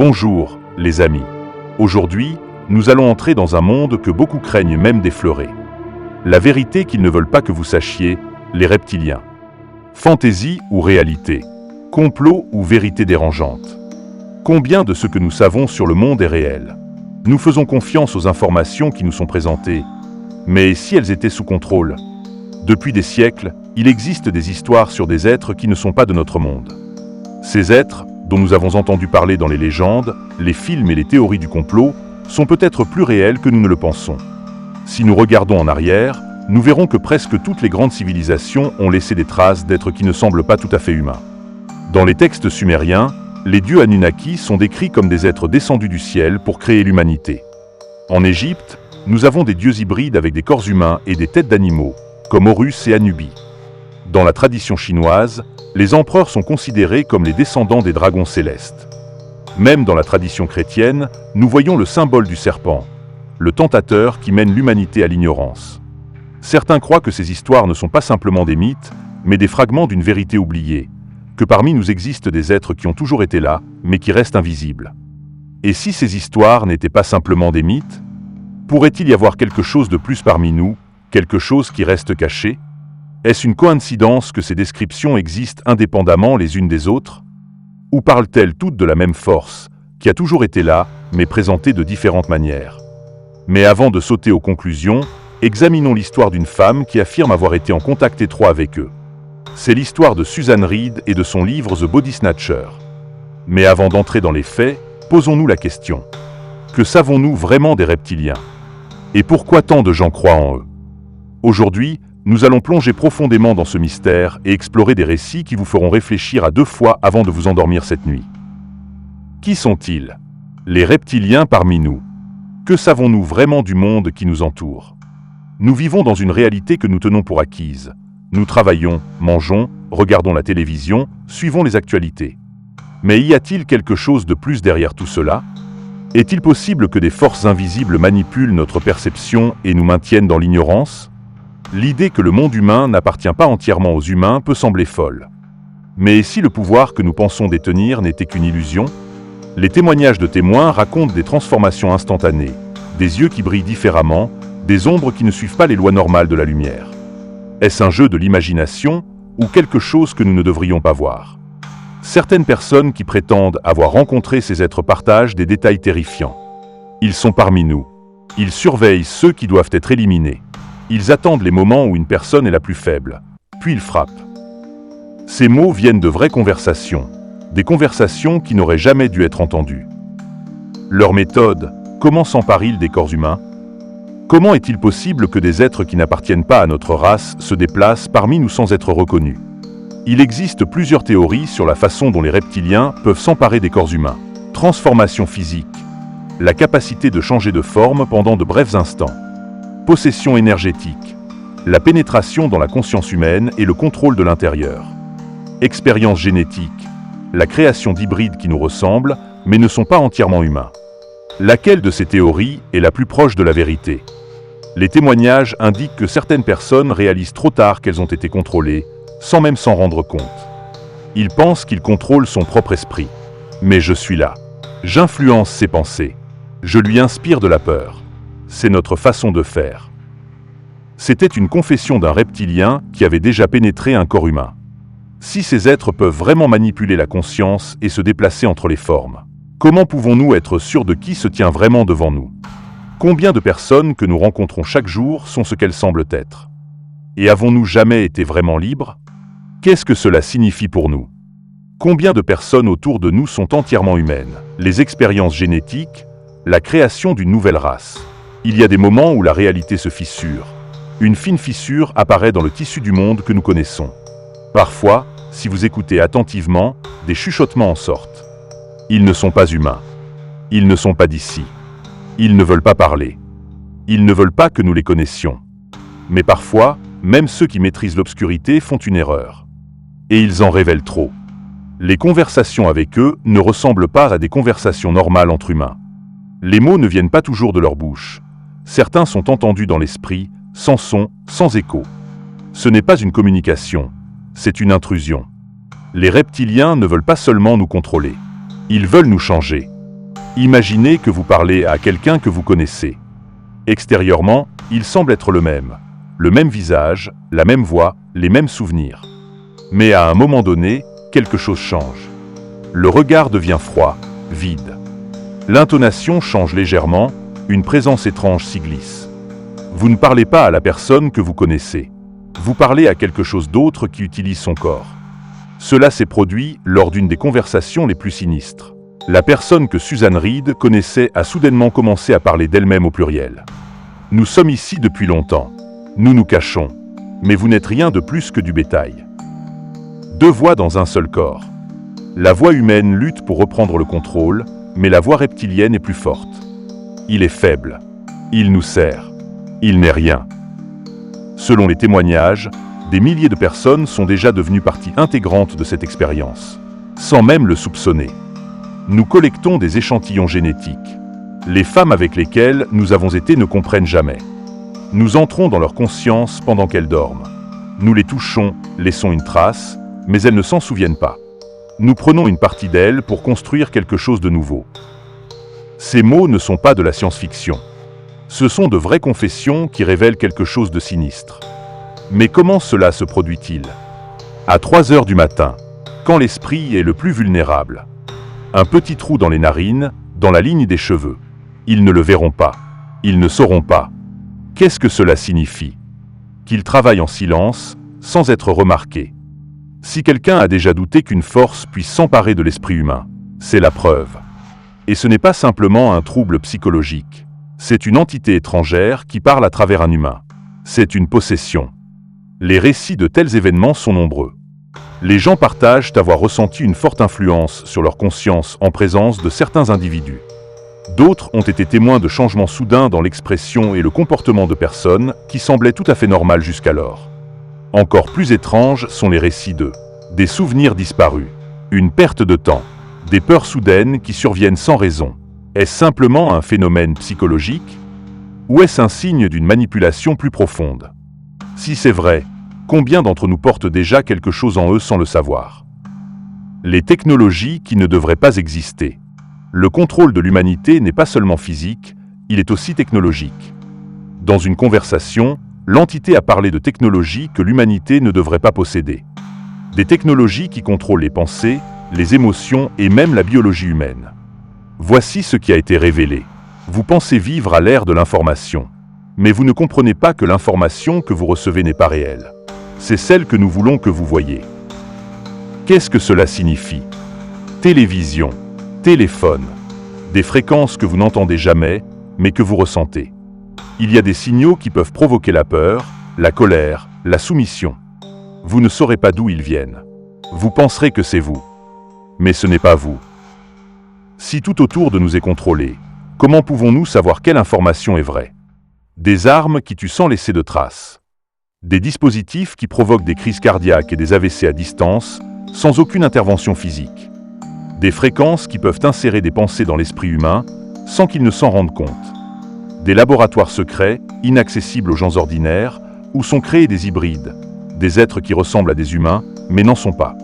Bonjour, les amis. Aujourd'hui, nous allons entrer dans un monde que beaucoup craignent même d'effleurer. La vérité qu'ils ne veulent pas que vous sachiez, les reptiliens. Fantaisie ou réalité? Complot ou vérité dérangeante? Combien de ce que nous savons sur le monde est réel? Nous faisons confiance aux informations qui nous sont présentées, mais si elles étaient sous contrôle? Depuis des siècles, il existe des histoires sur des êtres qui ne sont pas de notre monde. Ces êtres, dont nous avons entendu parler dans les légendes, les films et les théories du complot, sont peut-être plus réels que nous ne le pensons. Si nous regardons en arrière, nous verrons que presque toutes les grandes civilisations ont laissé des traces d'êtres qui ne semblent pas tout à fait humains. Dans les textes sumériens, les dieux Anunnaki sont décrits comme des êtres descendus du ciel pour créer l'humanité. En Égypte, nous avons des dieux hybrides avec des corps humains et des têtes d'animaux, comme Horus et Anubi. Dans la tradition chinoise, les empereurs sont considérés comme les descendants des dragons célestes. Même dans la tradition chrétienne, nous voyons le symbole du serpent, le tentateur qui mène l'humanité à l'ignorance. Certains croient que ces histoires ne sont pas simplement des mythes, mais des fragments d'une vérité oubliée, que parmi nous existent des êtres qui ont toujours été là, mais qui restent invisibles. Et si ces histoires n'étaient pas simplement des mythes? Pourrait-il y avoir quelque chose de plus parmi nous, quelque chose qui reste caché? Est-ce une coïncidence que ces descriptions existent indépendamment les unes des autres? Ou parlent-elles toutes de la même force, qui a toujours été là, mais présentée de différentes manières? Mais avant de sauter aux conclusions, examinons l'histoire d'une femme qui affirme avoir été en contact étroit avec eux. C'est l'histoire de Susan Reed et de son livre The Body Snatcher. Mais avant d'entrer dans les faits, posons-nous la question. Que savons-nous vraiment des reptiliens? Et pourquoi tant de gens croient en eux? Aujourd'hui, nous allons plonger profondément dans ce mystère et explorer des récits qui vous feront réfléchir à deux fois avant de vous endormir cette nuit. Qui sont-ils? Les reptiliens parmi nous. Que savons-nous vraiment du monde qui nous entoure? Nous vivons dans une réalité que nous tenons pour acquise. Nous travaillons, mangeons, regardons la télévision, suivons les actualités. Mais y a-t-il quelque chose de plus derrière tout cela? Est-il possible que des forces invisibles manipulent notre perception et nous maintiennent dans l'ignorance? L'idée que le monde humain n'appartient pas entièrement aux humains peut sembler folle. Mais si le pouvoir que nous pensons détenir n'était qu'une illusion? Les témoignages de témoins racontent des transformations instantanées, des yeux qui brillent différemment, des ombres qui ne suivent pas les lois normales de la lumière. Est-ce un jeu de l'imagination ou quelque chose que nous ne devrions pas voir? Certaines personnes qui prétendent avoir rencontré ces êtres partagent des détails terrifiants. Ils sont parmi nous. Ils surveillent ceux qui doivent être éliminés. Ils attendent les moments où une personne est la plus faible, puis ils frappent. Ces mots viennent de vraies conversations, des conversations qui n'auraient jamais dû être entendues. Leur méthode, comment s'emparent-ils des corps humains? Comment est-il possible que des êtres qui n'appartiennent pas à notre race se déplacent parmi nous sans être reconnus? Il existe plusieurs théories sur la façon dont les reptiliens peuvent s'emparer des corps humains. Transformation physique, la capacité de changer de forme pendant de brefs instants. Possession énergétique, la pénétration dans la conscience humaine et le contrôle de l'intérieur. Expérience génétique, la création d'hybrides qui nous ressemblent, mais ne sont pas entièrement humains. Laquelle de ces théories est la plus proche de la vérité? Les témoignages indiquent que certaines personnes réalisent trop tard qu'elles ont été contrôlées, sans même s'en rendre compte. Ils pensent qu'ils contrôlent son propre esprit. Mais je suis là. J'influence ses pensées. Je lui inspire de la peur. C'est notre façon de faire. C'était une confession d'un reptilien qui avait déjà pénétré un corps humain. Si ces êtres peuvent vraiment manipuler la conscience et se déplacer entre les formes, comment pouvons-nous être sûrs de qui se tient vraiment devant nous? Combien de personnes que nous rencontrons chaque jour sont ce qu'elles semblent être? Et avons-nous jamais été vraiment libres? Qu'est-ce que cela signifie pour nous? Combien de personnes autour de nous sont entièrement humaines? Les expériences génétiques, la création d'une nouvelle race. Il y a des moments où la réalité se fissure. Une fine fissure apparaît dans le tissu du monde que nous connaissons. Parfois, si vous écoutez attentivement, des chuchotements en sortent. Ils ne sont pas humains. Ils ne sont pas d'ici. Ils ne veulent pas parler. Ils ne veulent pas que nous les connaissions. Mais parfois, même ceux qui maîtrisent l'obscurité font une erreur. Et ils en révèlent trop. Les conversations avec eux ne ressemblent pas à des conversations normales entre humains. Les mots ne viennent pas toujours de leur bouche. Certains sont entendus dans l'esprit, sans son, sans écho. Ce n'est pas une communication, c'est une intrusion. Les reptiliens ne veulent pas seulement nous contrôler. Ils veulent nous changer. Imaginez que vous parlez à quelqu'un que vous connaissez. Extérieurement, il semble être le même visage, la même voix, les mêmes souvenirs. Mais à un moment donné, quelque chose change. Le regard devient froid, vide. L'intonation change légèrement, une présence étrange s'y glisse. Vous ne parlez pas à la personne que vous connaissez. Vous parlez à quelque chose d'autre qui utilise son corps. Cela s'est produit lors d'une des conversations les plus sinistres. La personne que Susan Reed connaissait a soudainement commencé à parler d'elle-même au pluriel. Nous sommes ici depuis longtemps. Nous nous cachons. Mais vous n'êtes rien de plus que du bétail. Deux voix dans un seul corps. La voix humaine lutte pour reprendre le contrôle, mais la voix reptilienne est plus forte. Il est faible. Il nous sert. Il n'est rien. Selon les témoignages, des milliers de personnes sont déjà devenues partie intégrante de cette expérience, sans même le soupçonner. Nous collectons des échantillons génétiques. Les femmes avec lesquelles nous avons été ne comprennent jamais. Nous entrons dans leur conscience pendant qu'elles dorment. Nous les touchons, laissons une trace, mais elles ne s'en souviennent pas. Nous prenons une partie d'elles pour construire quelque chose de nouveau. Ces mots ne sont pas de la science-fiction. Ce sont de vraies confessions qui révèlent quelque chose de sinistre. Mais comment cela se produit-il? À 3 heures du matin, quand l'esprit est le plus vulnérable. Un petit trou dans les narines, dans la ligne des cheveux. Ils ne le verront pas. Ils ne sauront pas. Qu'est-ce que cela signifie? Qu'ils travaillent en silence, sans être remarqués. Si quelqu'un a déjà douté qu'une force puisse s'emparer de l'esprit humain, c'est la preuve. Et ce n'est pas simplement un trouble psychologique. C'est une entité étrangère qui parle à travers un humain. C'est une possession. Les récits de tels événements sont nombreux. Les gens partagent avoir ressenti une forte influence sur leur conscience en présence de certains individus. D'autres ont été témoins de changements soudains dans l'expression et le comportement de personnes qui semblaient tout à fait normales jusqu'alors. Encore plus étranges sont les récits des souvenirs disparus, une perte de temps, des peurs soudaines qui surviennent sans raison. Est-ce simplement un phénomène psychologique? Ou est-ce un signe d'une manipulation plus profonde? Si c'est vrai, combien d'entre nous portent déjà quelque chose en eux sans le savoir? Les technologies qui ne devraient pas exister. Le contrôle de l'humanité n'est pas seulement physique, il est aussi technologique. Dans une conversation, l'entité a parlé de technologies que l'humanité ne devrait pas posséder. Des technologies qui contrôlent les pensées, les émotions et même la biologie humaine. Voici ce qui a été révélé. Vous pensez vivre à l'ère de l'information. Mais vous ne comprenez pas que l'information que vous recevez n'est pas réelle. C'est celle que nous voulons que vous voyez. Qu'est-ce que cela signifie? Télévision, téléphone, des fréquences que vous n'entendez jamais, mais que vous ressentez. Il y a des signaux qui peuvent provoquer la peur, la colère, la soumission. Vous ne saurez pas d'où ils viennent. Vous penserez que c'est vous. Mais ce n'est pas vous. Si tout autour de nous est contrôlé, comment pouvons-nous savoir quelle information est vraie? Des armes qui tuent sans laisser de traces. Des dispositifs qui provoquent des crises cardiaques et des AVC à distance, sans aucune intervention physique. Des fréquences qui peuvent insérer des pensées dans l'esprit humain, sans qu'ils ne s'en rendent compte. Des laboratoires secrets, inaccessibles aux gens ordinaires, où sont créés des hybrides, des êtres qui ressemblent à des humains, mais n'en sont pas.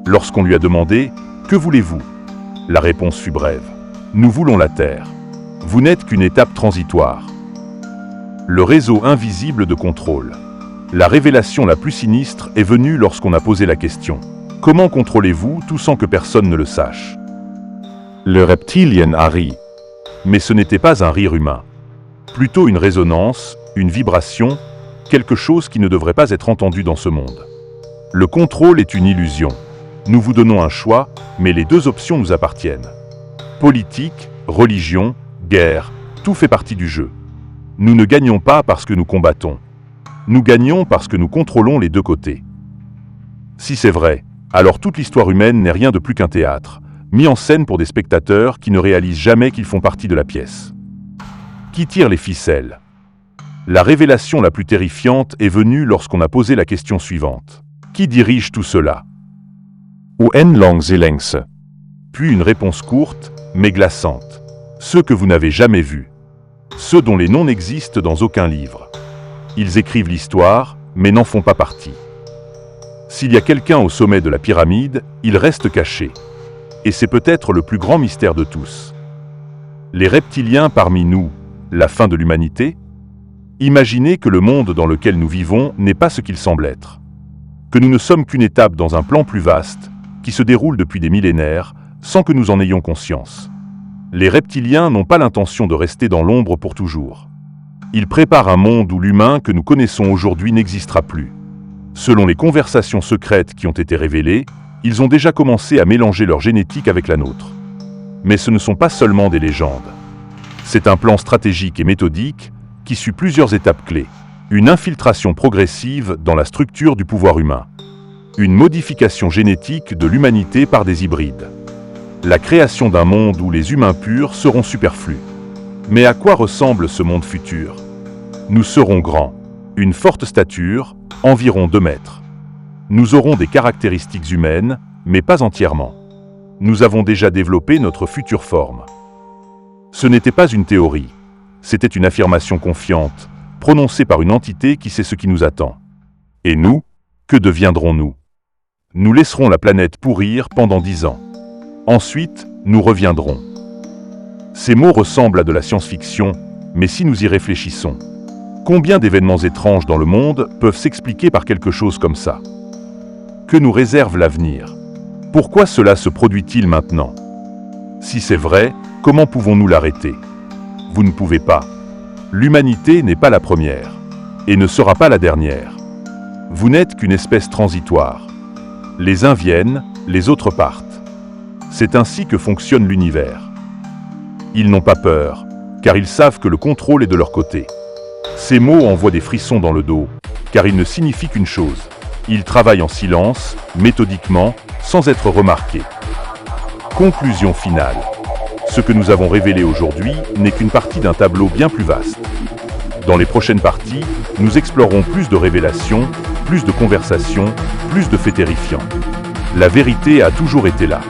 Lorsqu'on lui a demandé « Que voulez-vous » la réponse fut brève. « Nous voulons la Terre. Vous n'êtes qu'une étape transitoire. » Le réseau invisible de contrôle. La révélation la plus sinistre est venue lorsqu'on a posé la question. Comment contrôlez-vous tout sans que personne ne le sache? Le reptilien a ri. Mais ce n'était pas un rire humain. Plutôt une résonance, une vibration, quelque chose qui ne devrait pas être entendu dans ce monde. Le contrôle est une illusion. Nous vous donnons un choix, mais les deux options nous appartiennent. Politique, religion, guerre, tout fait partie du jeu. Nous ne gagnons pas parce que nous combattons. Nous gagnons parce que nous contrôlons les deux côtés. Si c'est vrai, alors toute l'histoire humaine n'est rien de plus qu'un théâtre, mis en scène pour des spectateurs qui ne réalisent jamais qu'ils font partie de la pièce. Qui tire les ficelles? La révélation la plus terrifiante est venue lorsqu'on a posé la question suivante. Qui dirige tout cela? Ou en langs et längse? Puis une réponse courte, mais glaçante. Ceux que vous n'avez jamais vus. Ceux dont les noms n'existent dans aucun livre. Ils écrivent l'histoire, mais n'en font pas partie. S'il y a quelqu'un au sommet de la pyramide, il reste caché. Et c'est peut-être le plus grand mystère de tous. Les reptiliens parmi nous, la fin de l'humanité? Imaginez que le monde dans lequel nous vivons n'est pas ce qu'il semble être. Que nous ne sommes qu'une étape dans un plan plus vaste, qui se déroule depuis des millénaires, sans que nous en ayons conscience. Les reptiliens n'ont pas l'intention de rester dans l'ombre pour toujours. Ils préparent un monde où l'humain que nous connaissons aujourd'hui n'existera plus. Selon les conversations secrètes qui ont été révélées, ils ont déjà commencé à mélanger leur génétique avec la nôtre. Mais ce ne sont pas seulement des légendes. C'est un plan stratégique et méthodique qui suit plusieurs étapes clés. Une infiltration progressive dans la structure du pouvoir humain. Une modification génétique de l'humanité par des hybrides. La création d'un monde où les humains purs seront superflus. Mais à quoi ressemble ce monde futur? Nous serons grands. Une forte stature, environ 2 mètres. Nous aurons des caractéristiques humaines, mais pas entièrement. Nous avons déjà développé notre future forme. Ce n'était pas une théorie, c'était une affirmation confiante, prononcée par une entité qui sait ce qui nous attend. Et nous, que deviendrons-nous? Nous laisserons la planète pourrir pendant 10 ans. Ensuite, nous reviendrons. Ces mots ressemblent à de la science-fiction, mais si nous y réfléchissons, combien d'événements étranges dans le monde peuvent s'expliquer par quelque chose comme ça? Que nous réserve l'avenir? Pourquoi cela se produit-il maintenant? Si c'est vrai, comment pouvons-nous l'arrêter? Vous ne pouvez pas. L'humanité n'est pas la première, et ne sera pas la dernière. Vous n'êtes qu'une espèce transitoire. Les uns viennent, les autres partent. C'est ainsi que fonctionne l'univers. Ils n'ont pas peur, car ils savent que le contrôle est de leur côté. Ces mots envoient des frissons dans le dos, car ils ne signifient qu'une chose. Ils travaillent en silence, méthodiquement, sans être remarqués. Conclusion finale. Ce que nous avons révélé aujourd'hui n'est qu'une partie d'un tableau bien plus vaste. Dans les prochaines parties, nous explorerons plus de révélations, plus de conversations, plus de faits terrifiants. La vérité a toujours été là.